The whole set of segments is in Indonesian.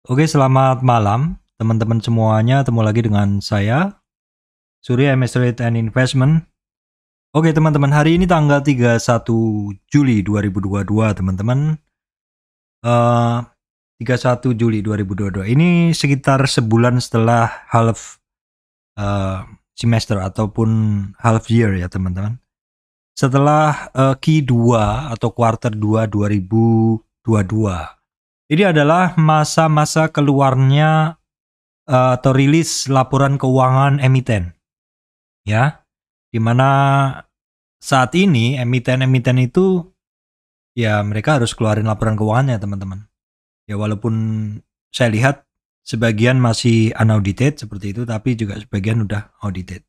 Oke, selamat malam teman-teman semuanya. Ketemu lagi dengan saya, Surya MS Trade and Investment. Oke teman-teman, hari ini tanggal 31 Juli 2022 teman-teman. 31 Juli 2022. Ini sekitar sebulan setelah half semester ataupun half year ya teman-teman. Setelah Q2 atau quarter 2 2022. Ini adalah masa-masa keluarnya atau rilis laporan keuangan emiten, ya, dimana saat ini emiten-emiten itu ya mereka harus keluarin laporan keuangannya teman-teman. Ya walaupun saya lihat sebagian masih unaudited seperti itu, tapi juga sebagian udah audited.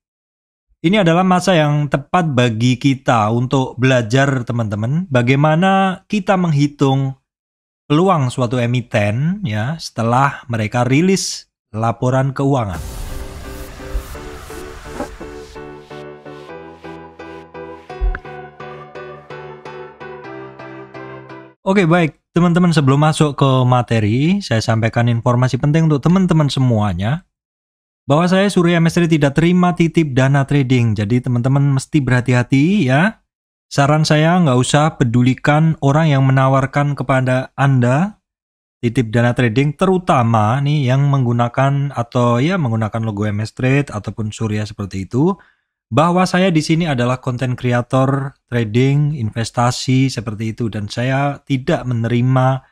Ini adalah masa yang tepat bagi kita untuk belajar teman-teman bagaimana kita menghitung peluang suatu emiten ya setelah mereka rilis laporan keuangan. Oke baik teman-teman, sebelum masuk ke materi, saya sampaikan informasi penting untuk teman-teman semuanya bahwa saya Surya MS tidak terima titip dana trading. Jadi teman-teman mesti berhati-hati ya. Saran saya nggak usah pedulikan orang yang menawarkan kepada Anda titip dana trading, terutama nih yang menggunakan atau ya menggunakan logo MS Trade ataupun Surya seperti itu. Bahwa saya di sini adalah content creator trading, investasi seperti itu, dan saya tidak menerima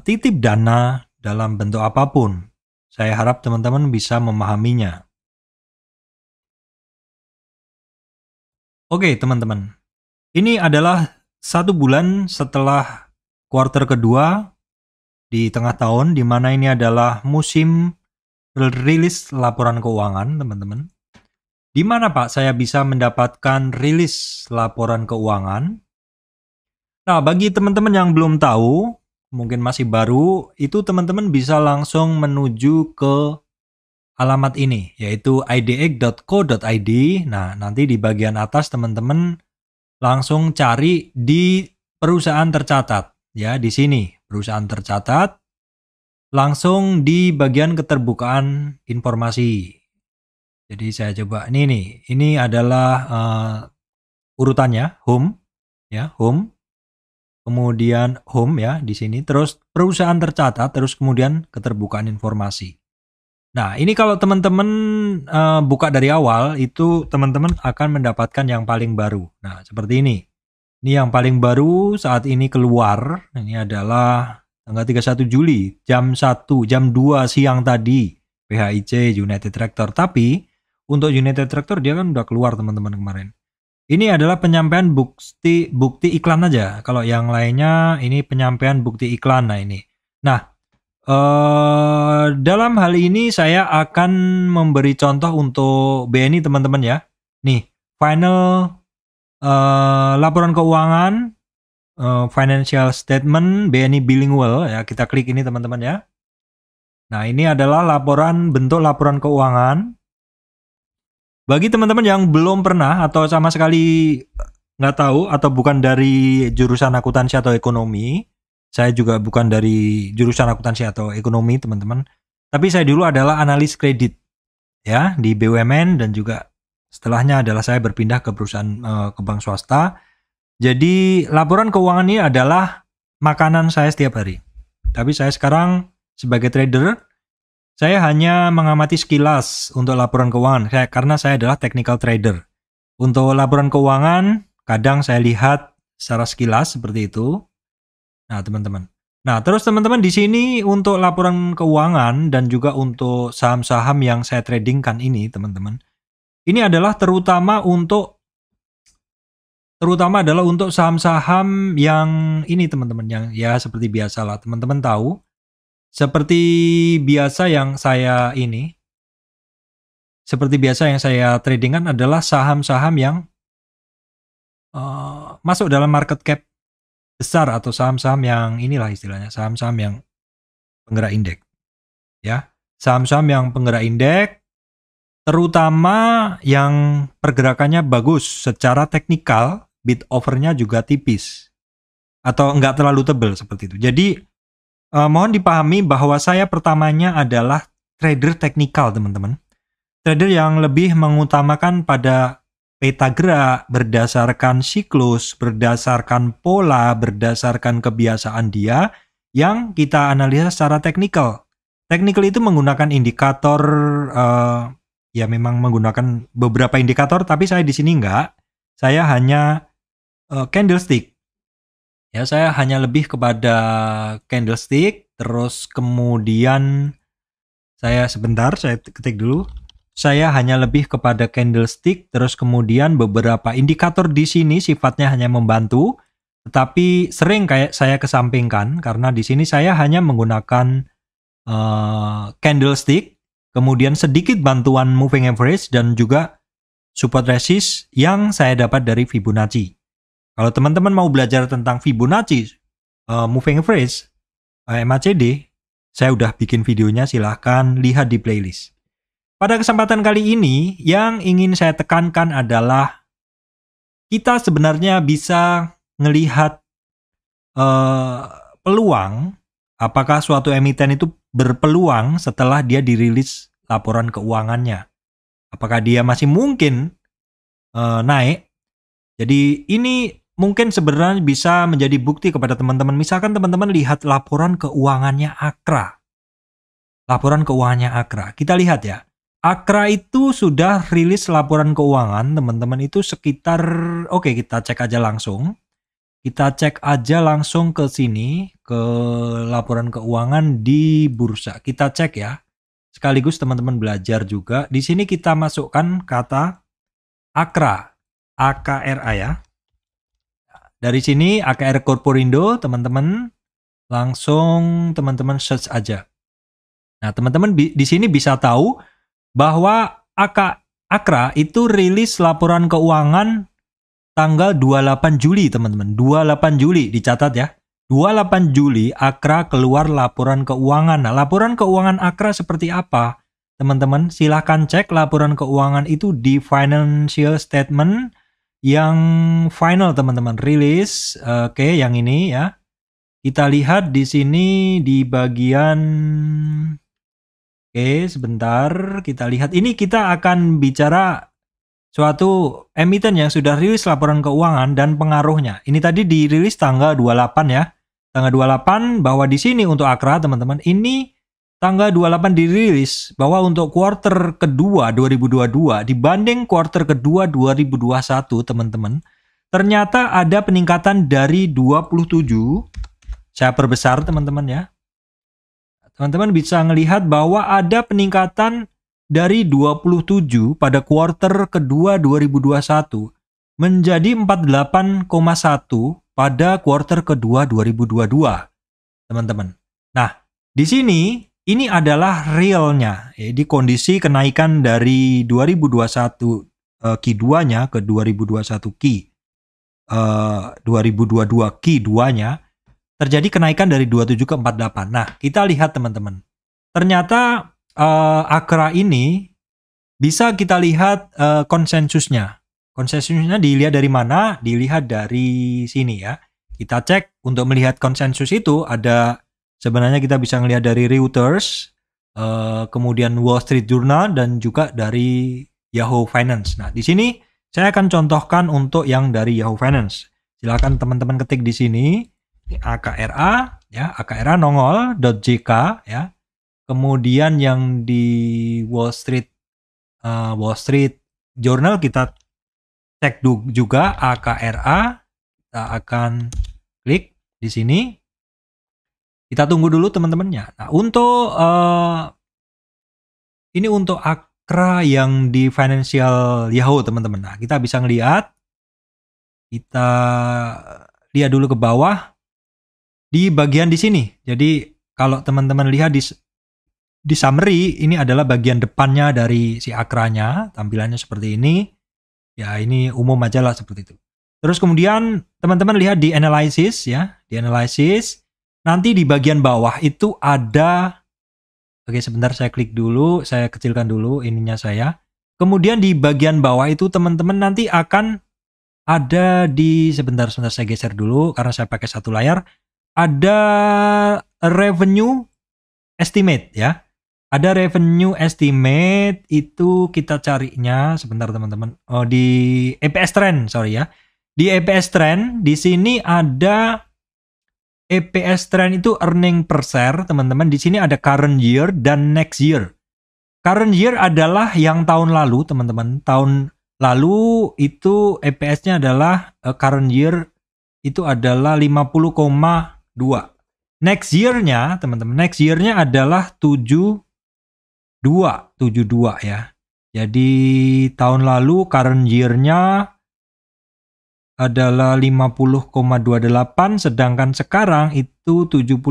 titip dana dalam bentuk apapun. Saya harap teman-teman bisa memahaminya. Oke teman-teman, ini adalah 1 bulan setelah kuartal kedua di tengah tahun, di mana ini adalah musim rilis laporan keuangan teman-teman. Di mana Pak saya bisa mendapatkan rilis laporan keuangan? Nah, bagi teman-teman yang belum tahu, mungkin masih baru, itu teman-teman bisa langsung menuju ke alamat ini, yaitu idx.co.id. Nah, nanti di bagian atas teman-teman langsung cari di perusahaan tercatat. Ya, di sini, perusahaan tercatat. Langsung di bagian keterbukaan informasi. Jadi saya coba ini adalah urutannya home ya, home. Kemudian home ya di sini, terus perusahaan tercatat, terus kemudian keterbukaan informasi. Nah, ini kalau teman-teman buka dari awal itu teman-teman akan mendapatkan yang paling baru. Nah, seperti ini. Ini yang paling baru saat ini keluar. Ini adalah tanggal 31 Juli jam 1, jam 2 siang tadi. PHIC United Tractor. Tapi untuk United Tractor dia kan udah keluar teman-teman kemarin. Ini adalah penyampaian bukti iklan aja. Kalau yang lainnya ini penyampaian bukti iklan. Nah ini. Nah dalam hal ini saya akan memberi contoh untuk BNI teman-teman ya. Nih final laporan keuangan, financial statement BNI bilingual ya. Kita klik ini teman-teman ya. Nah ini adalah bentuk laporan keuangan. Bagi teman-teman yang belum pernah atau sama sekali nggak tahu atau bukan dari jurusan akuntansi atau ekonomi, saya juga bukan dari jurusan akuntansi atau ekonomi teman-teman, tapi saya dulu adalah analis kredit ya di BUMN, dan juga setelahnya adalah saya berpindah ke perusahaan ke bank swasta. Jadi laporan keuangan ini adalah makanan saya setiap hari. Tapi saya sekarang sebagai trader, saya hanya mengamati sekilas untuk laporan keuangan, karena saya adalah technical trader. Untuk laporan keuangan, kadang saya lihat secara sekilas seperti itu. Nah, teman-teman. Nah, terus teman-teman di sini untuk laporan keuangan dan juga untuk saham-saham yang saya tradingkan ini, teman-teman. Ini adalah terutama adalah untuk saham-saham yang ini, teman-teman, yang ya seperti biasalah teman-teman tahu. Seperti biasa yang saya tradingkan adalah saham-saham yang masuk dalam market cap besar, atau saham-saham yang inilah istilahnya, saham-saham yang penggerak indeks. Ya, saham-saham yang penggerak indeks, terutama yang pergerakannya bagus secara teknikal, bid overnya juga tipis atau enggak terlalu tebal seperti itu. Jadi Mohon dipahami bahwa saya pertamanya adalah trader teknikal, teman-teman. Trader yang lebih mengutamakan pada peta gerak berdasarkan siklus, berdasarkan pola, berdasarkan kebiasaan dia yang kita analisa secara teknikal. Teknikal itu menggunakan indikator, ya memang menggunakan beberapa indikator, tapi saya di sini enggak. Saya hanya candlestick. Ya, saya hanya lebih kepada candlestick, terus kemudian saya ketik dulu. Saya hanya lebih kepada candlestick, terus kemudian beberapa indikator di sini sifatnya hanya membantu, tetapi sering kayak saya kesampingkan karena di sini saya hanya menggunakan candlestick, kemudian sedikit bantuan moving average dan juga support resist yang saya dapat dari Fibonacci. Kalau teman-teman mau belajar tentang Fibonacci, moving average, MACD, saya udah bikin videonya, silahkan lihat di playlist. Pada kesempatan kali ini, yang ingin saya tekankan adalah kita sebenarnya bisa melihat peluang, apakah suatu emiten itu berpeluang setelah dia dirilis laporan keuangannya. Apakah dia masih mungkin naik? Jadi ini mungkin sebenarnya bisa menjadi bukti kepada teman-teman. Misalkan teman-teman lihat laporan keuangannya Akra. Laporan keuangannya Akra. Kita lihat ya. Akra itu sudah rilis laporan keuangan, teman-teman, itu sekitar, oke, kita cek aja langsung. Kita cek aja langsung ke sini, ke laporan keuangan di bursa. Kita cek ya. Sekaligus teman-teman belajar juga. Di sini kita masukkan kata Akra, AKRA ya. Dari sini AKR Corporindo, teman-teman langsung teman-teman search aja. Nah, teman-teman di sini bisa tahu bahwa Akra itu rilis laporan keuangan tanggal 28 Juli, teman-teman. 28 Juli, dicatat ya. 28 Juli Akra keluar laporan keuangan. Nah, laporan keuangan Akra seperti apa? Teman-teman, silahkan cek laporan keuangan itu di financial statement yang final, teman-teman. Rilis, oke, yang ini ya. Kita lihat di sini di bagian... Oke, sebentar kita lihat. Ini kita akan bicara suatu emiten yang sudah rilis laporan keuangan dan pengaruhnya. Ini tadi dirilis tanggal 28 ya. Tanggal 28 bahwa di sini untuk Akra, teman-teman, ini tanggal 28 dirilis bahwa untuk kuarter kedua 2022 dibanding kuarter kedua 2021, teman-teman, ternyata ada peningkatan dari 27. Saya perbesar, teman-teman ya. Teman-teman bisa melihat bahwa ada peningkatan dari 27 pada kuarter kedua 2021 menjadi 48,1 pada kuarter kedua 2022. Teman-teman. Nah, di sini ini adalah realnya. Di kondisi kenaikan dari 2021 Q2-nya ke 2021 2022 Q2-nya terjadi kenaikan dari 27 ke 48. Nah, kita lihat teman-teman. Ternyata Akra ini bisa kita lihat konsensusnya. Konsensusnya dilihat dari mana? Dilihat dari sini ya. Kita cek untuk melihat konsensus itu ada sebenarnya kita bisa melihat dari Reuters, kemudian Wall Street Journal dan juga dari Yahoo Finance. Nah, di sini saya akan contohkan untuk yang dari Yahoo Finance. Silakan teman-teman ketik di sini. AKRA ya, AKRA nongol.jk ya. Kemudian yang di Wall Street Journal kita cek juga AKRA. Kita akan klik di sini. Kita tunggu dulu teman-temannya. Nah, untuk ini untuk Akra yang di Financial Yahoo, teman-teman. Nah, kita bisa ngelihat. Kita lihat dulu ke bawah. Di bagian di sini. Jadi kalau teman-teman lihat di summary, ini adalah bagian depannya dari si Akranya. Tampilannya seperti ini. Ya, ini umum aja lah seperti itu. Terus kemudian teman-teman lihat di analysis ya. Di analysis. Nanti di bagian bawah itu ada. Oke, sebentar saya klik dulu. Saya kecilkan dulu ininya saya. Kemudian di bagian bawah itu teman-teman nanti akan ada di... Sebentar saya geser dulu karena saya pakai satu layar. Ada revenue estimate ya. Ada revenue estimate, itu kita carinya sebentar teman-teman. Oh, di EPS trend, sorry ya. Di EPS trend, di sini ada EPS trend itu earning per share, teman-teman. Di sini ada current year dan next year. Current year adalah yang tahun lalu, teman-teman. Tahun lalu itu EPS-nya adalah current year itu adalah 50,2. Next year-nya, teman-teman, next year-nya adalah 72 ya. Jadi tahun lalu current year-nya adalah 50,28, sedangkan sekarang itu 70,2.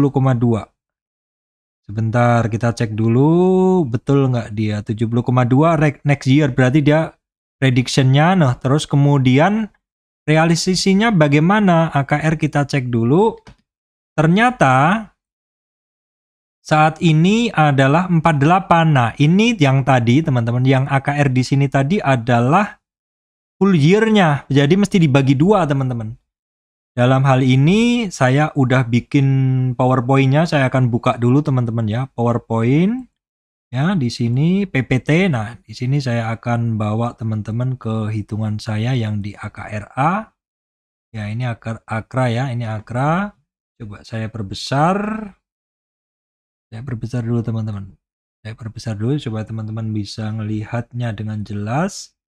Sebentar, kita cek dulu, betul nggak dia 70,2 next year, berarti dia prediction-nya. Nah, terus kemudian realisasinya bagaimana? AKR kita cek dulu. Ternyata saat ini adalah 48. Nah, ini yang tadi teman-teman, yang AKR di sini tadi adalah full year-nya. Jadi mesti dibagi 2, teman-teman. Dalam hal ini saya udah bikin PowerPoint-nya, saya akan buka dulu teman-teman ya, PowerPoint. Ya, di sini PPT. Nah, di sini saya akan bawa teman-teman ke hitungan saya yang di AKRA. Ya, ini AKRA ya, ini AKRA. Coba saya perbesar. Saya perbesar dulu teman-teman. Saya perbesar dulu supaya teman-teman bisa melihatnya dengan jelas.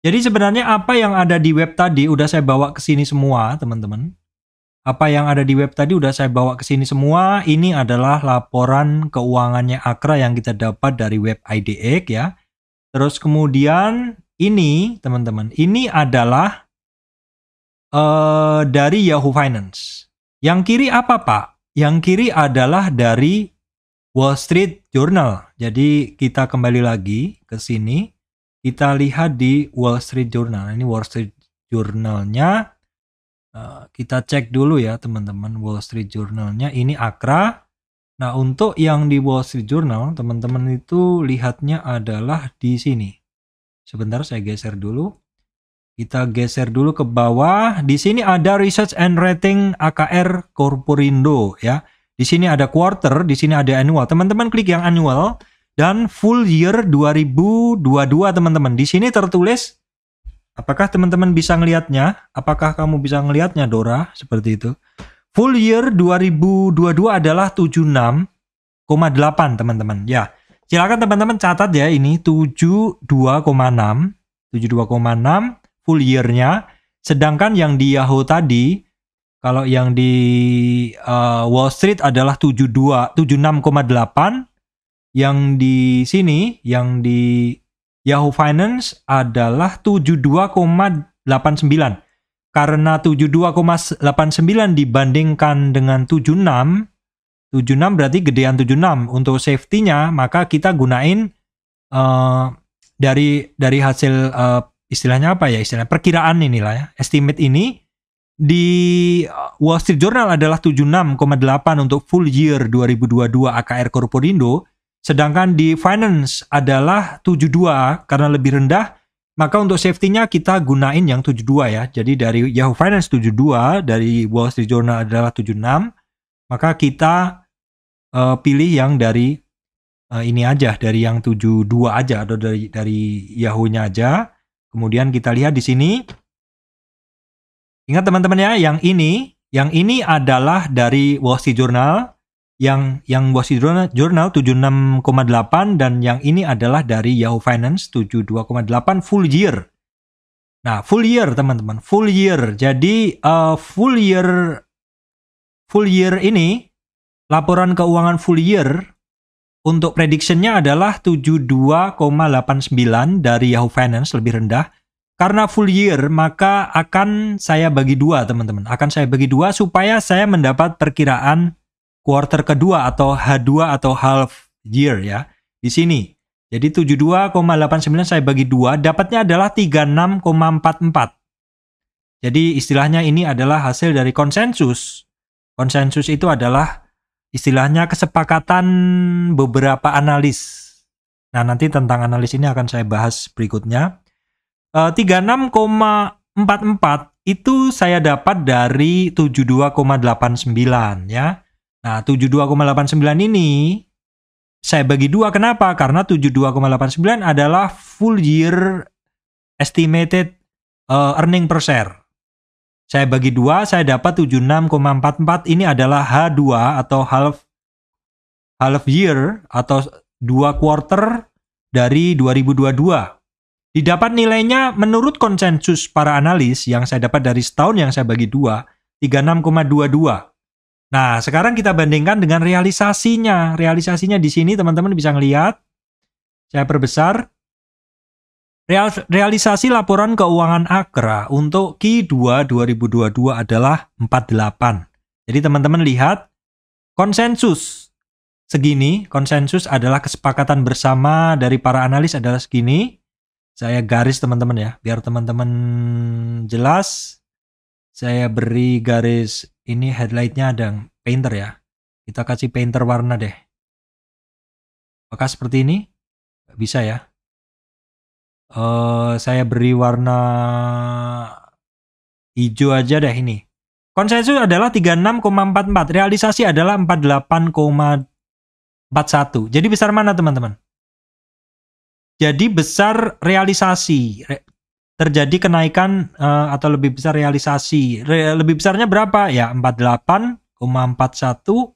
Jadi sebenarnya apa yang ada di web tadi udah saya bawa ke sini semua, teman-teman. Apa yang ada di web tadi udah saya bawa ke sini semua. Ini adalah laporan keuangannya AKRA yang kita dapat dari web IDX ya. Terus kemudian ini, teman-teman, ini adalah dari Yahoo Finance. Yang kiri apa, Pak? Yang kiri adalah dari Wall Street Journal. Jadi kita kembali lagi ke sini. Kita lihat di Wall Street Journal. Ini Wall Street Journal-nya. Kita cek dulu ya teman-teman. Wall Street Journal-nya ini AKRA. Nah, untuk yang di Wall Street Journal, teman-teman itu lihatnya adalah di sini. Sebentar saya geser dulu. Kita geser dulu ke bawah. Di sini ada Research and Rating AKR Corporindo ya. Di sini ada quarter, di sini ada annual. Teman-teman klik yang annual dan full year 2022 teman-teman. Di sini tertulis, apakah teman-teman bisa ngelihatnya? Apakah kamu bisa ngelihatnya, Dora? Seperti itu. Full year 2022 adalah 76,8 teman-teman. Ya, silakan teman-teman catat ya, ini 72,6. 72,6 full year-nya. Sedangkan yang di Yahoo tadi, kalau yang di Wall Street adalah 76,8. Yang di sini, yang di Yahoo Finance adalah 72,89. Karena 72,89 dibandingkan dengan 76 berarti gedean 76. Untuk safety-nya, maka kita gunain dari hasil istilahnya apa ya? Istilahnya perkiraan inilah ya. Estimate ini di Wall Street Journal adalah 76,8 untuk full year 2022 AKR Corporindo, sedangkan di Finance adalah 72 karena lebih rendah, maka untuk safety-nya kita gunain yang 72 ya. Jadi dari Yahoo Finance 72, dari Wall Street Journal adalah 76, maka kita pilih yang dari ini aja, dari yang 72 aja atau dari Yahoo-nya aja. Kemudian kita lihat di sini. Ingat teman-teman ya, yang ini adalah dari Wall Street Journal, yang Wall Street Journal 76,8 dan yang ini adalah dari Yahoo Finance 72,8 full year. Nah, full year teman-teman, full year. Jadi full year ini laporan keuangan full year untuk prediction-nya adalah 72,89 dari Yahoo Finance, lebih rendah. Karena full year, maka akan saya bagi 2, teman-teman. Akan saya bagi 2 supaya saya mendapat perkiraan quarter kedua atau H2 atau half year ya. Di sini. Jadi 72,89 saya bagi 2, dapatnya adalah 36,44. Jadi istilahnya ini adalah hasil dari konsensus. Konsensus itu adalah istilahnya kesepakatan beberapa analis. Nah, nanti tentang analis ini akan saya bahas berikutnya. 36,44 itu saya dapat dari 72,89 ya. Nah, 72,89 ini saya bagi 2. Kenapa? Karena 72,89 adalah full year estimated earning per share. Saya bagi 2, saya dapat 76,44. Ini adalah H2 atau half year atau 2 quarter dari 2022. Didapat nilainya menurut konsensus para analis yang saya dapat dari setahun yang saya bagi 2, 36,22. Nah, sekarang kita bandingkan dengan realisasinya. Realisasinya di sini teman-teman bisa ngelihat. Saya perbesar. Realisasi laporan keuangan AKRA untuk Q2 2022 adalah 48. Jadi teman-teman lihat konsensus segini. Konsensus adalah kesepakatan bersama dari para analis adalah segini. Saya garis teman-teman ya, biar teman-teman jelas. Saya beri garis ini, headlightnya ada painter ya. Kita kasih painter warna deh. Apakah seperti ini? Bisa ya. Saya beri warna hijau aja deh ini. Konsensus adalah 36,44. Realisasi adalah 48,41. Jadi besar mana teman-teman? Jadi besar realisasi. Terjadi kenaikan atau lebih besar realisasi. Lebih besarnya berapa? Ya 48,41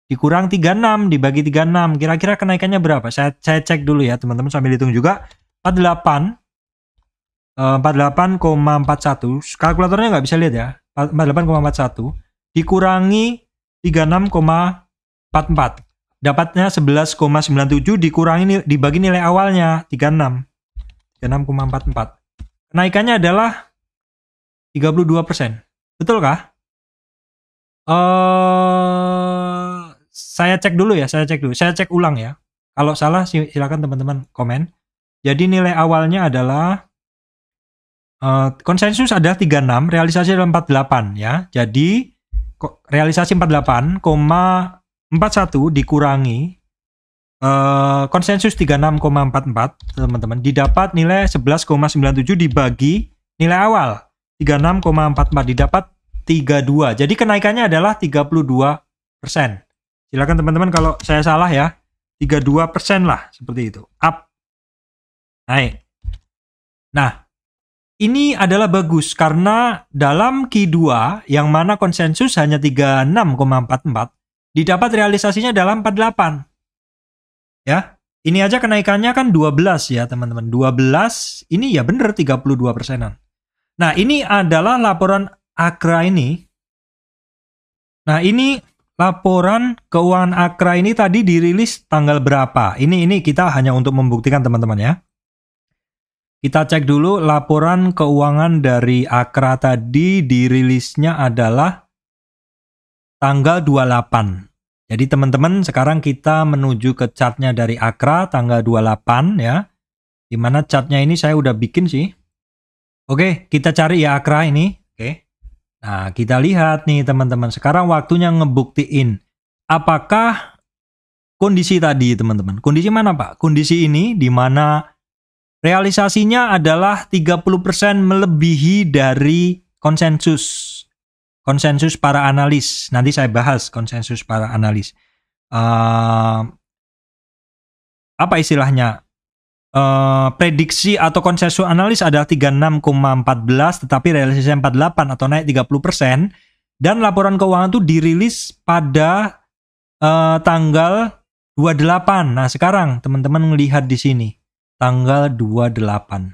dikurang 36 dibagi 36. Kira-kira kenaikannya berapa? Saya cek dulu ya teman-teman sambil hitung juga. 48,41. Kalkulatornya nggak bisa lihat ya. 48,41 dikurangi 36,44. Dapatnya 11,97 dikurangi dibagi nilai awalnya 36. 36,44. Kenaikannya adalah 32%. Betulkah? Saya cek dulu ya, saya cek ulang ya. Kalau salah silakan teman-teman komen. Jadi nilai awalnya adalah konsensus adalah 36, realisasi adalah 48 ya. Jadi realisasi 48,41 dikurangi konsensus 36,44 teman-teman, didapat nilai 11,97 dibagi nilai awal 36,44 didapat 32. Jadi kenaikannya adalah 32%. Silakan teman-teman kalau saya salah ya. 32% lah seperti itu. Up. Naik. Nah, ini adalah bagus karena dalam Q2 yang mana konsensus hanya 36,44 didapat realisasinya dalam 48. Ya, ini aja kenaikannya kan 12 ya teman-teman. 12 ini ya bener 32%-an. Nah, ini adalah laporan AKRA ini. Nah, ini laporan keuangan AKRA ini tadi dirilis tanggal berapa? Ini kita hanya untuk membuktikan teman-teman ya. Kita cek dulu laporan keuangan dari AKRA tadi dirilisnya adalah tanggal 28. Jadi teman-teman sekarang kita menuju ke chartnya dari AKRA tanggal 28 ya. Dimana chartnya ini saya udah bikin sih. Oke, kita cari ya AKRA ini. Oke. Nah, kita lihat nih teman-teman. Sekarang waktunya ngebuktiin apakah kondisi tadi teman-teman. Kondisi mana Pak? Kondisi ini dimana realisasinya adalah 30% melebihi dari konsensus para analis. Nanti saya bahas konsensus para analis. Apa istilahnya? Prediksi atau konsensus analis adalah 36,14 tetapi realisasinya 48 atau naik 30%. Dan laporan keuangan itu dirilis pada tanggal 28. Nah, sekarang teman-teman melihat di sini. Tanggal 28.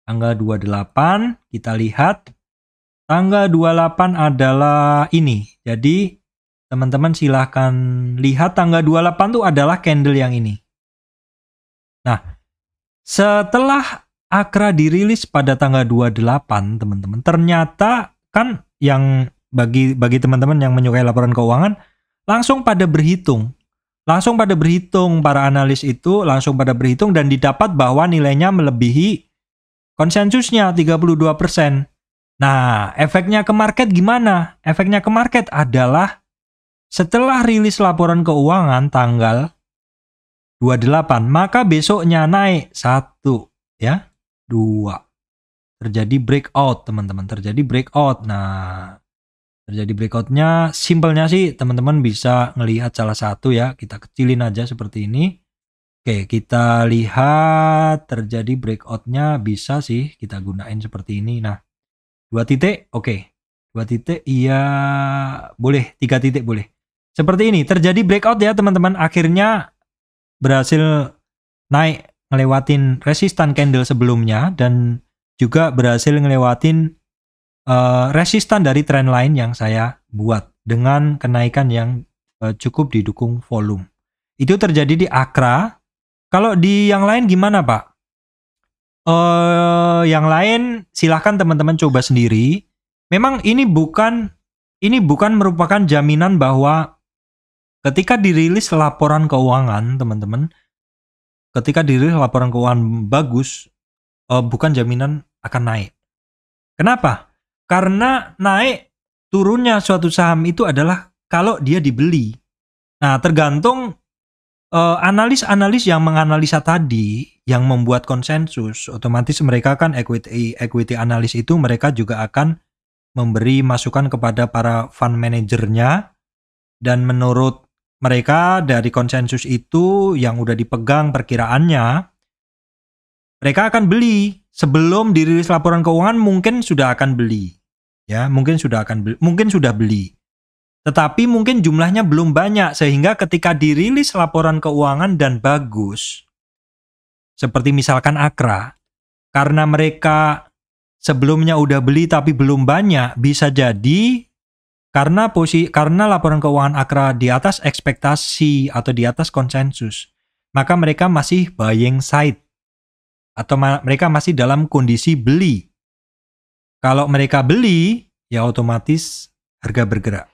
Tanggal 28 kita lihat. Tanggal 28 adalah ini. Jadi teman-teman silahkan lihat tanggal 28 itu adalah candle yang ini. Nah, setelah AKRA dirilis pada tanggal 28 teman-teman, ternyata kan yang bagi teman-teman yang menyukai laporan keuangan langsung pada berhitung. Para analis itu langsung pada berhitung dan didapat bahwa nilainya melebihi konsensusnya 32%. Nah, efeknya ke market gimana? Efeknya ke market adalah setelah rilis laporan keuangan tanggal 28, maka besoknya naik 1 ya, 2. Terjadi breakout, teman-teman, terjadi breakout. Nah, Terjadi breakoutnya, simpelnya sih teman-teman bisa ngelihat salah satu ya. Kita kecilin aja seperti ini. Oke, kita lihat terjadi breakoutnya bisa sih kita gunain seperti ini. Nah, 2 titik, oke. 2 titik, iya boleh. 3 titik boleh. Seperti ini, terjadi breakout ya teman-teman. Akhirnya berhasil naik ngelewatin resistan candle sebelumnya dan juga berhasil ngelewatin resistan dari trendline yang saya buat dengan kenaikan yang cukup didukung volume. Itu terjadi di Akra. Kalau di yang lain gimana, Pak? Yang lain silahkan teman-teman coba sendiri. Memang ini bukan merupakan jaminan bahwa ketika dirilis laporan keuangan, teman-teman, ketika dirilis laporan keuangan bagus, bukan jaminan akan naik. Kenapa? Karena naik turunnya suatu saham itu adalah kalau dia dibeli. Nah, tergantung analis-analis yang menganalisa tadi, yang membuat konsensus, otomatis mereka kan equity analis itu mereka juga akan memberi masukan kepada para fund manajernya, dan menurut mereka dari konsensus itu yang udah dipegang perkiraannya, mereka akan beli. Sebelum dirilis laporan keuangan mungkin sudah akan beli. Ya, mungkin sudah beli. Tetapi mungkin jumlahnya belum banyak sehingga ketika dirilis laporan keuangan dan bagus, seperti misalkan Akra, karena mereka sebelumnya udah beli tapi belum banyak, bisa jadi karena laporan keuangan Akra di atas ekspektasi atau di atas konsensus, maka mereka masih buying side atau mereka masih dalam kondisi beli. Kalau mereka beli, ya otomatis harga bergerak.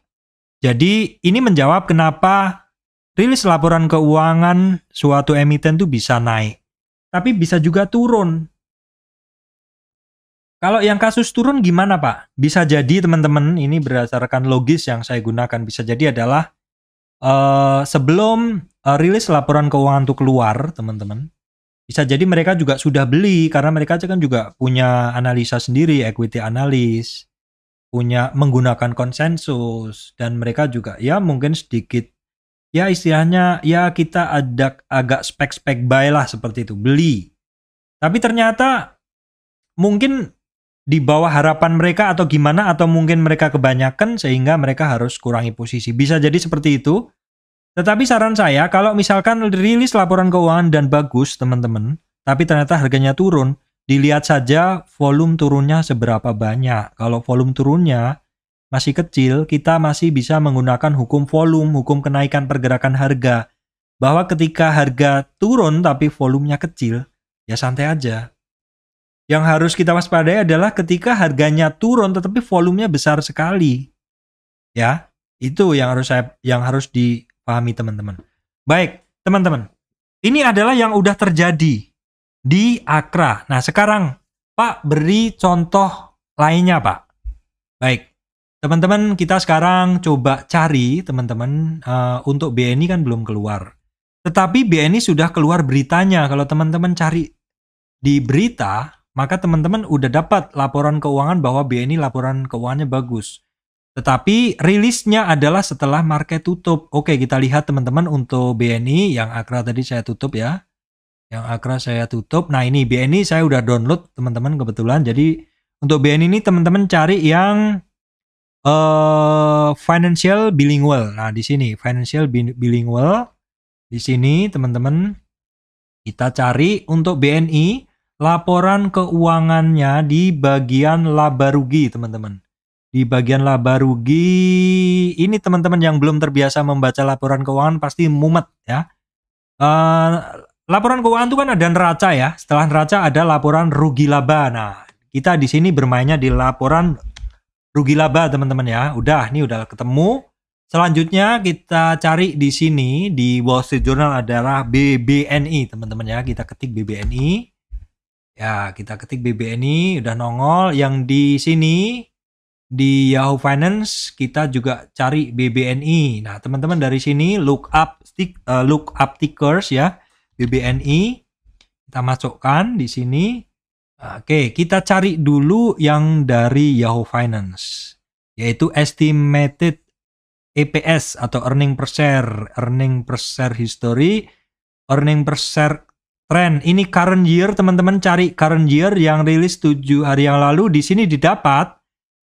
Jadi ini menjawab kenapa rilis laporan keuangan suatu emiten tuh bisa naik, tapi bisa juga turun. Kalau yang kasus turun gimana, Pak? Bisa jadi teman-teman, ini berdasarkan logis yang saya gunakan, bisa jadi adalah sebelum rilis laporan keuangan itu keluar, teman-teman, bisa jadi mereka juga sudah beli karena mereka kan juga punya analisa sendiri, equity analis, punya menggunakan konsensus, dan mereka juga ya mungkin sedikit ya istilahnya ya kita agak spek buy lah seperti itu, beli. Tapi ternyata mungkin di bawah harapan mereka atau gimana, atau mungkin mereka kebanyakan sehingga mereka harus kurangi posisi. Bisa jadi seperti itu. Tetapi saran saya, kalau misalkan rilis laporan keuangan dan bagus, teman-teman, tapi ternyata harganya turun, dilihat saja volume turunnya seberapa banyak. Kalau volume turunnya masih kecil, kita masih bisa menggunakan hukum volume, hukum kenaikan pergerakan harga. Bahwa ketika harga turun tapi volumenya kecil, ya santai aja. Yang harus kita waspadai adalah ketika harganya turun tetapi volumenya besar sekali. Ya, itu yang harus dipahami teman-teman. Baik, teman-teman. Ini adalah yang udah terjadi di Akra. Nah, sekarang Pak beri contoh lainnya, Pak. Baik. Teman-teman, kita sekarang coba cari, teman-teman, untuk BNI kan belum keluar. Tetapi BNI sudah keluar beritanya. Kalau teman-teman cari di berita, maka teman-teman udah dapat laporan keuangan bahwa BNI laporan keuangannya bagus. Tetapi rilisnya adalah setelah market tutup. Oke, kita lihat teman-teman untuk BNI yang Akra tadi saya tutup ya. Yang Akra saya tutup. Nah, ini BNI saya udah download teman-teman kebetulan. Jadi untuk BNI ini teman-teman cari yang financial bilingual. Nah, di sini financial bilingual. Di sini teman-teman kita cari untuk BNI laporan keuangannya di bagian laba rugi, teman-teman. Di bagian laba rugi ini teman-teman yang belum terbiasa membaca laporan keuangan pasti mumet ya. Laporan keuangan itu kan ada neraca ya. Setelah neraca ada laporan rugi laba. Nah, kita di sini bermainnya di laporan rugi laba, teman-teman ya. Udah, ini udah ketemu. Selanjutnya kita cari di sini di Wall Street Journal adalah BBNI, teman-teman ya. Kita ketik BBNI. Ya, kita ketik BBNI udah nongol. Yang di sini di Yahoo Finance kita juga cari BBNI. Nah, teman-teman dari sini look up tickers ya, BBNI. Kita masukkan di sini. Oke, kita cari dulu yang dari Yahoo Finance. yaitu estimated EPS atau earning per share history, earning per share trend. Ini current year, teman-teman cari current year yang rilis 7 hari yang lalu. Di sini didapat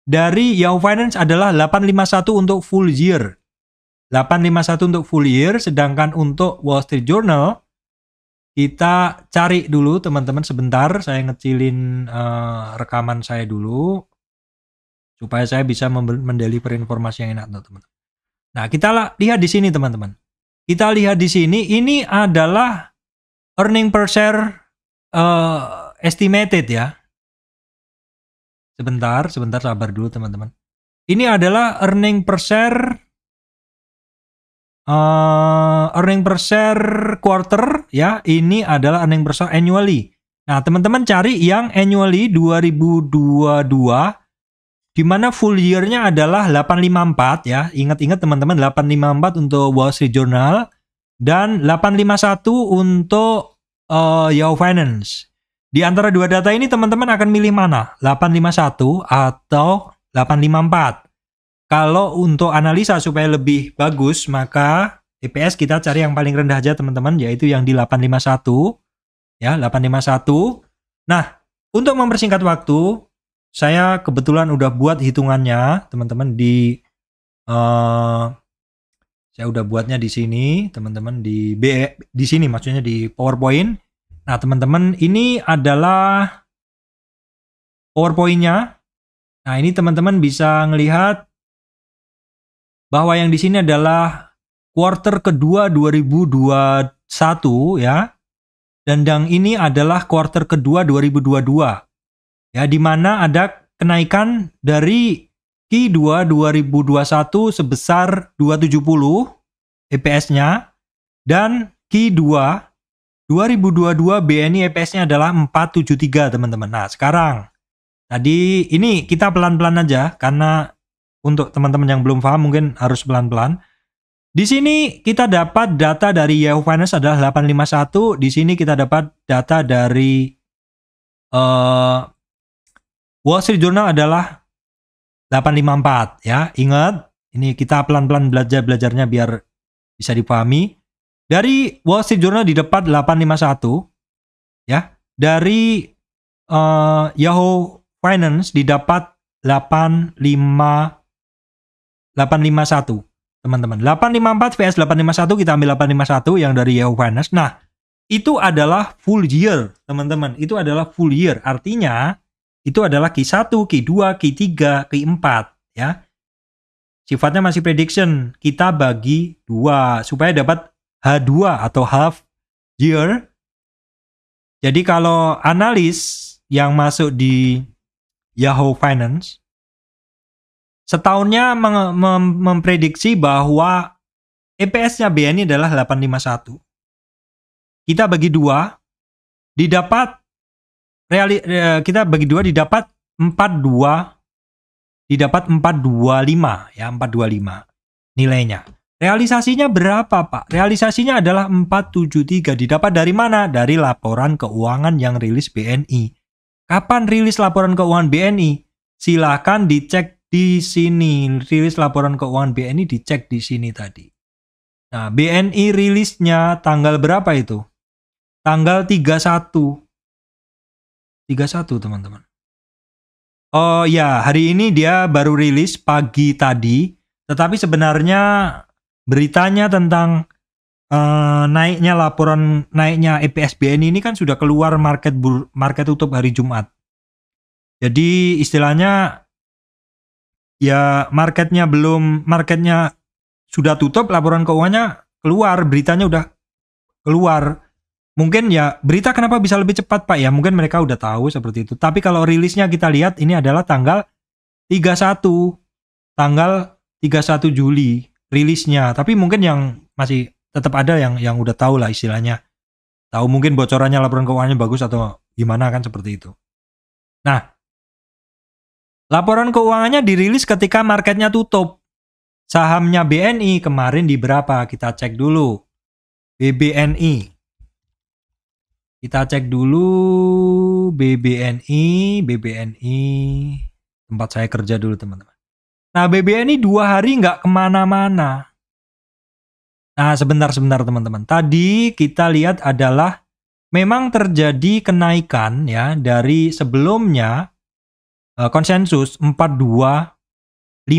dari Yahoo Finance adalah 851 untuk full year. 851 untuk full year, sedangkan untuk Wall Street Journal kita cari dulu teman-teman sebentar. Saya ngecilin rekaman saya dulu supaya saya bisa mendeliver informasi yang enak teman-teman. Nah, kita lihat di sini teman-teman. Kita lihat di sini, ini adalah earning per share estimated ya. Sebentar sabar dulu teman-teman. Ini adalah earning per share quarter ya. Ini adalah earning per share annually. Nah, teman-teman cari yang annually 2022 di mana full year-nya adalah 854 ya. Ingat-ingat teman-teman, 854 untuk Wall Street Journal dan 851 untuk Yahoo Finance. Di antara dua data ini teman-teman akan milih mana? 851 atau 854? Kalau untuk analisa supaya lebih bagus, maka EPS kita cari yang paling rendah aja teman-teman, yaitu yang di 851 ya, 851. Nah, untuk mempersingkat waktu, saya kebetulan udah buat hitungannya, teman-teman saya udah buatnya di sini, teman-teman di sini maksudnya di PowerPoint. Nah, teman-teman ini adalah PowerPoint-nya. Nah, ini teman-teman bisa ngelihat bahwa yang di sini adalah quarter kedua 2021 ya. Dan yang ini adalah quarter kedua 2022. Ya, di mana ada kenaikan dari Q2 2021 sebesar 270 EPS-nya dan Q2 2022 BNI EPS-nya adalah 473 teman-teman. Nah, sekarang tadi ini kita pelan-pelan aja karena untuk teman-teman yang belum paham mungkin harus pelan-pelan. Di sini kita dapat data dari Yahoo Finance adalah 851, di sini kita dapat data dari Wall Street Journal adalah 854 ya. Ingat, ini kita pelan-pelan belajarnya biar bisa dipahami. Dari Wall Street Journal didapat 851 ya. Dari Yahoo Finance didapat 851 teman-teman. 854 vs 851, kita ambil 851 yang dari Yahoo Finance. Nah, itu adalah full year teman-teman. Itu adalah full year. Artinya itu adalah Q1, Q2, Q3, Q4 ya. Sifatnya masih prediction. Kita bagi 2 supaya dapat H2 atau half year. Jadi kalau analis yang masuk di Yahoo Finance setahunnya memprediksi bahwa EPS-nya BNI adalah 851. Kita bagi 2 didapat kita bagi 2 didapat 42, didapat 425 ya, 425 nilainya. Realisasinya berapa, Pak? Realisasinya adalah 473. Didapat dari mana? Dari laporan keuangan yang rilis BNI. Kapan rilis laporan keuangan BNI? Silakan dicek di sini. Rilis laporan keuangan BNI dicek di sini tadi. Nah, BNI rilisnya tanggal berapa itu? Tanggal 31 teman-teman. Oh ya, hari ini dia baru rilis pagi tadi. Tetapi sebenarnya beritanya tentang naiknya EPS BNI ini kan sudah keluar market tutup hari Jumat. Jadi istilahnya ya marketnya sudah tutup, laporan keuangannya keluar, beritanya udah keluar. Mungkin ya berita kenapa bisa lebih cepat Pak ya, mungkin mereka udah tahu seperti itu. Tapi kalau rilisnya kita lihat ini adalah tanggal 31 Juli rilisnya. Tapi mungkin yang masih tetap ada yang udah tahu lah istilahnya. Tahu mungkin bocorannya laporan keuangannya bagus atau gimana kan seperti itu. Nah, laporan keuangannya dirilis ketika marketnya tutup. Sahamnya BNI kemarin di berapa? Kita cek dulu. BBNI. Kita cek dulu BBNI tempat saya kerja dulu teman-teman. Nah, BBNI 2 hari nggak kemana-mana. Nah, sebentar teman-teman. Tadi kita lihat adalah memang terjadi kenaikan ya dari sebelumnya konsensus 425,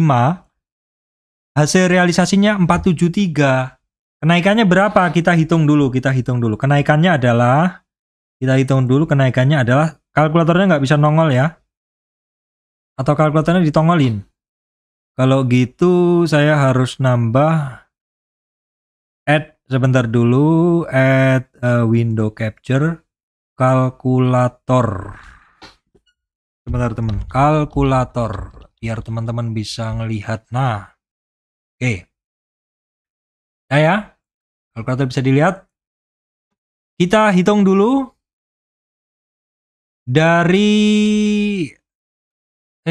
hasil realisasinya 473. Kenaikannya berapa? Kita hitung dulu. Kenaikannya adalah, kalkulatornya nggak bisa nongol ya. Atau kalkulatornya ditongolin. Kalau gitu saya harus nambah sebentar dulu, window capture kalkulator. Sebentar teman, kalkulator biar teman-teman bisa ngelihat. Nah, oke. Nah ya, kalkulator bisa dilihat. Kita hitung dulu dari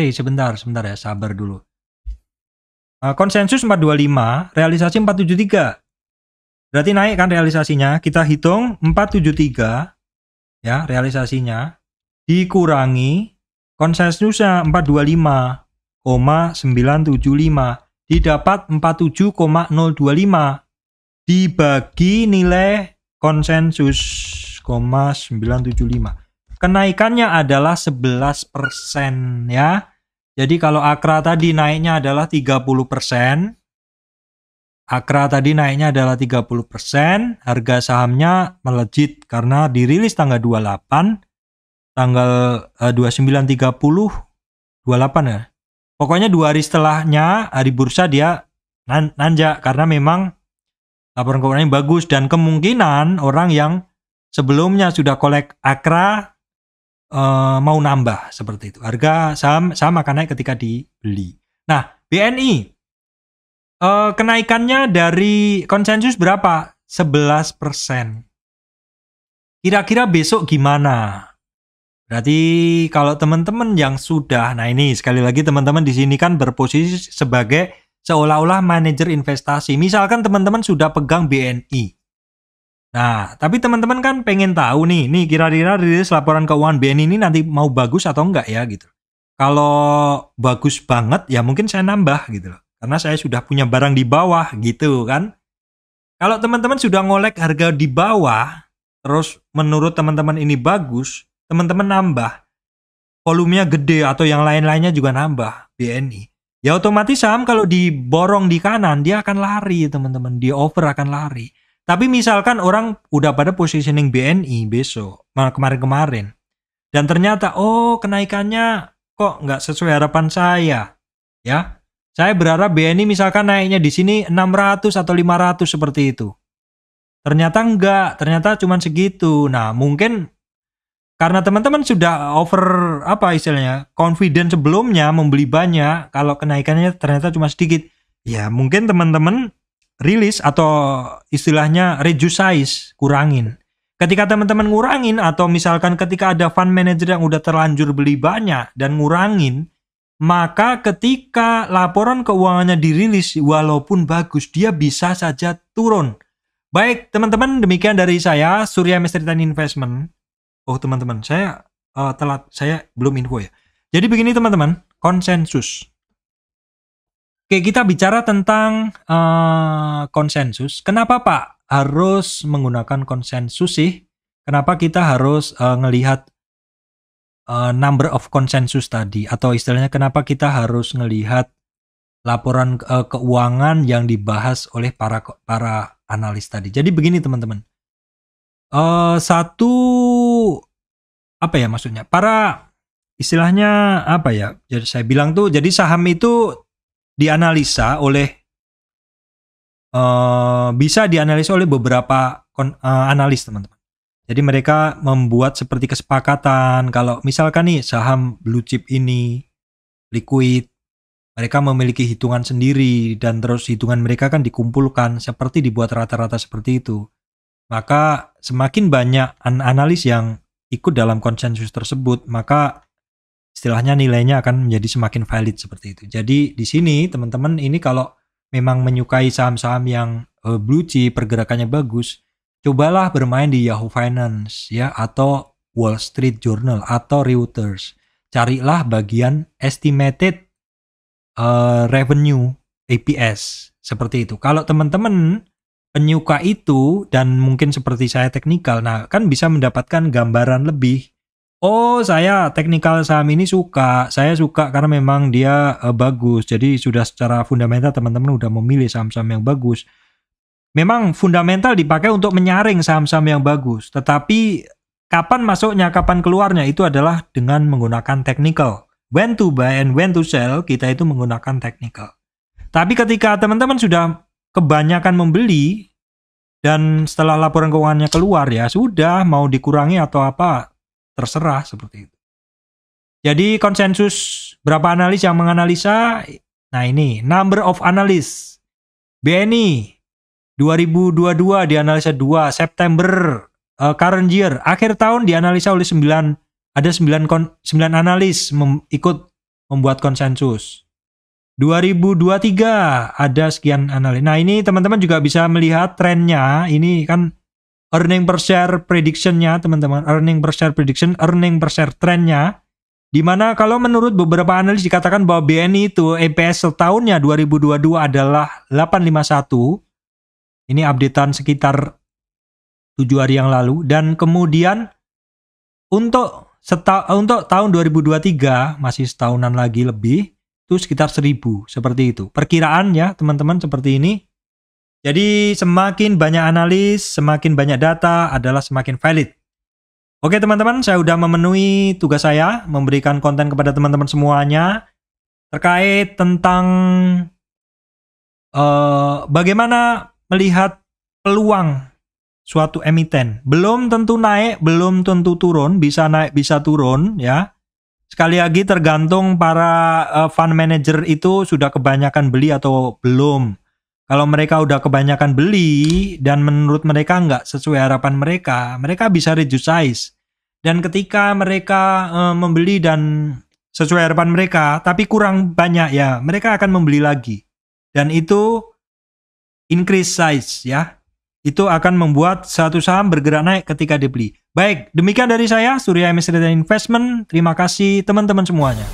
sebentar ya, sabar dulu. Konsensus 425, realisasi 473. Berarti naik kan realisasinya. Kita hitung 473 ya realisasinya dikurangi konsensusnya 425,975 didapat 47,025 dibagi nilai konsensus 975. Kenaikannya adalah 11% ya. Jadi kalau Akra tadi naiknya adalah 30%, harga sahamnya melejit karena dirilis tanggal 28, tanggal 29, 30, 28 ya. Pokoknya 2 hari setelahnya, hari bursa dia nanjak karena memang laporan keuangannya bagus dan kemungkinan orang yang sebelumnya sudah kolek Akra mau nambah seperti itu. Harga saham akan naik ketika dibeli. Nah, BNI kenaikannya dari konsensus berapa? 11%. Kira-kira besok gimana? Berarti kalau teman-teman yang sudah, nah ini sekali lagi teman-teman di sini kan berposisi sebagai seolah-olah manajer investasi. Misalkan teman-teman sudah pegang BNI. Nah, tapi teman-teman kan pengen tahu nih kira-kira rilis laporan keuangan BNI ini nanti mau bagus atau enggak ya gitu. Kalau bagus banget ya mungkin saya nambah gitu loh. Karena saya sudah punya barang di bawah gitu kan. Kalau teman-teman sudah ngolek harga di bawah, terus menurut teman-teman ini bagus, teman-teman nambah. Volumenya gede atau yang lain-lainnya juga nambah BNI. Ya otomatis saham kalau diborong di kanan, dia akan lari teman-teman. Di over akan lari. Tapi misalkan orang udah pada positioning BNI besok, kemarin-kemarin. Dan ternyata, kenaikannya kok nggak sesuai harapan saya. Ya. Saya berharap BNI misalkan naiknya di sini 600 atau 500 seperti itu. Ternyata enggak, ternyata cuma segitu. Nah, mungkin karena teman-teman sudah over confident sebelumnya membeli banyak, kalau kenaikannya ternyata cuma sedikit. Ya, mungkin teman-teman rilis atau istilahnya reduce size, kurangin. Ketika teman-teman ngurangin atau misalkan ketika ada fund manager yang udah terlanjur beli banyak dan ngurangin, maka ketika laporan keuangannya dirilis walaupun bagus, dia bisa saja turun. Baik teman-teman, demikian dari saya, Surya Mestritan Investment. Teman-teman, saya telat, saya belum info ya. Jadi begini teman-teman, konsensus. Oke, kita bicara tentang konsensus. Kenapa Pak harus menggunakan konsensus sih? Kenapa kita harus ngelihat number of consensus tadi, atau istilahnya kenapa kita harus ngelihat laporan keuangan yang dibahas oleh para analis tadi. Jadi begini teman-teman, maksudnya para istilahnya jadi saya bilang tuh, jadi saham itu dianalisa oleh bisa dianalisa oleh beberapa analis teman-teman. Jadi mereka membuat seperti kesepakatan kalau misalkan nih saham blue chip ini liquid, mereka memiliki hitungan sendiri dan terus hitungan mereka kan dikumpulkan seperti dibuat rata-rata seperti itu. Maka semakin banyak analis yang ikut dalam konsensus tersebut, maka istilahnya nilainya akan menjadi semakin valid seperti itu. Jadi di sini teman-teman ini kalau memang menyukai saham-saham yang blue chip, pergerakannya bagus, cobalah bermain di Yahoo Finance ya, atau Wall Street Journal atau Reuters. Carilah bagian estimated revenue EPS seperti itu. Kalau teman-teman penyuka itu dan mungkin seperti saya teknikal, nah kan bisa mendapatkan gambaran lebih. Oh, saya teknikal saham ini saya suka karena memang dia bagus. Jadi sudah secara fundamental teman-teman udah memilih saham-saham yang bagus. Memang fundamental dipakai untuk menyaring saham-saham yang bagus, tetapi kapan masuknya, kapan keluarnya itu adalah dengan menggunakan technical. When to buy and when to sell, kita itu menggunakan technical. Tapi ketika teman-teman sudah kebanyakan membeli, dan setelah laporan keuangannya keluar ya sudah, mau dikurangi atau apa, terserah seperti itu. Jadi konsensus berapa analis yang menganalisa, nah ini, number of analysts. BNI 2022 dianalisa 2, September current year, akhir tahun dianalisa oleh 9 analis ikut membuat konsensus. 2023 ada sekian analis. Nah ini teman-teman juga bisa melihat trennya, ini kan earning per share prediction-nya teman-teman, earning per share trennya, dimana kalau menurut beberapa analis dikatakan bahwa BNI itu EPS setahunnya 2022 adalah 851. Ini updatean sekitar 7 hari yang lalu. Dan kemudian untuk tahun 2023, masih setahunan lagi lebih, itu sekitar 1000. Seperti itu. Perkiraan ya teman-teman seperti ini. Jadi semakin banyak analis, semakin banyak data adalah semakin valid. Oke teman-teman, saya sudah memenuhi tugas saya, memberikan konten kepada teman-teman semuanya terkait tentang bagaimana melihat peluang suatu emiten. Belum tentu naik, belum tentu turun, bisa naik, bisa turun ya. Sekali lagi tergantung para fund manager itu sudah kebanyakan beli atau belum. Kalau mereka udah kebanyakan beli dan menurut mereka nggak sesuai harapan mereka, mereka bisa reduce size. Dan ketika mereka membeli dan sesuai harapan mereka, tapi kurang banyak ya, mereka akan membeli lagi. Dan itu increase size ya. Itu akan membuat satu saham bergerak naik ketika dibeli. Baik, demikian dari saya, Surya MS Investment. Terima kasih teman-teman semuanya.